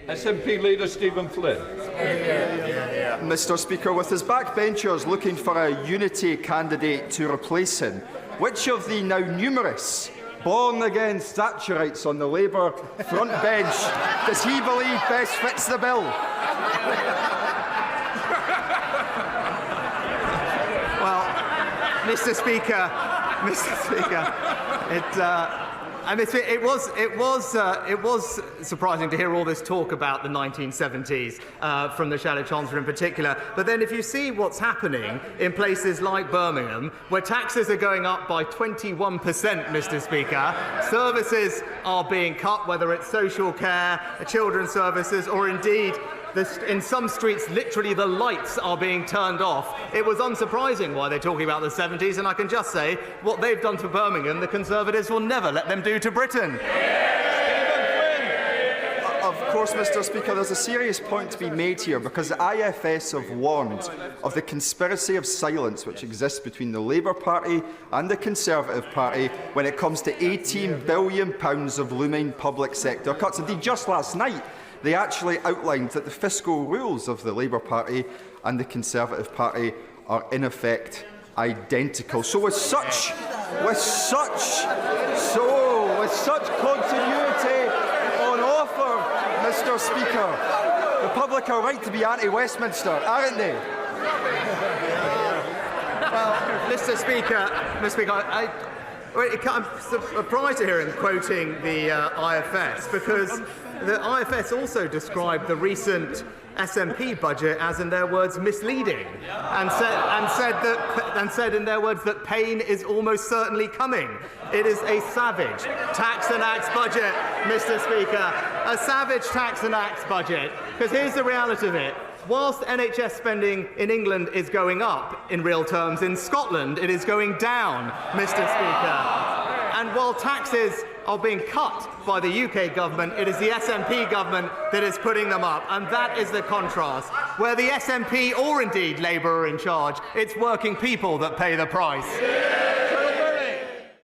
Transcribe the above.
SNP Leader Stephen Flynn. Mr Speaker, with his backbenchers looking for a unity candidate to replace him, which of the now numerous born-again Thatcherites on the Labour front bench does he believe best fits the bill? Well, Mr Speaker, it was surprising to hear all this talk about the 1970s from the Shadow Chancellor in particular. But then if you see what's happening in places like Birmingham, where taxes are going up by 21%, Mr Speaker, services are being cut, whether it's social care, children's services, or indeed in some streets, literally the lights are being turned off. It was unsurprising why they're talking about the 70s, and I can just say what they've done to Birmingham, the Conservatives will never let them do to Britain. Of course, Mr Speaker, there's a serious point to be made here, because the IFS have warned of the conspiracy of silence which exists between the Labour Party and the Conservative Party when it comes to £18 billion of looming public sector cuts. Indeed, just last night, they actually outlined that the fiscal rules of the Labour Party and the Conservative Party are in effect identical. So with such continuity on offer, Mr Speaker, the public are right to be anti-Westminster, aren't they? Well, Mr Speaker, I'm surprised to hear him quoting the IFS, because the IFS also described the recent SNP budget as, in their words, misleading, and said in their words that pain is almost certainly coming. It is a savage tax and acts budget, Mr Speaker, a savage tax and acts budget. Because here's the reality of it. Whilst NHS spending in England is going up in real terms, in Scotland it is going down, Mr Speaker. And while taxes are being cut by the UK government, it is the SNP government that is putting them up. And that is the contrast. Where the SNP or indeed Labour are in charge, it's working people that pay the price.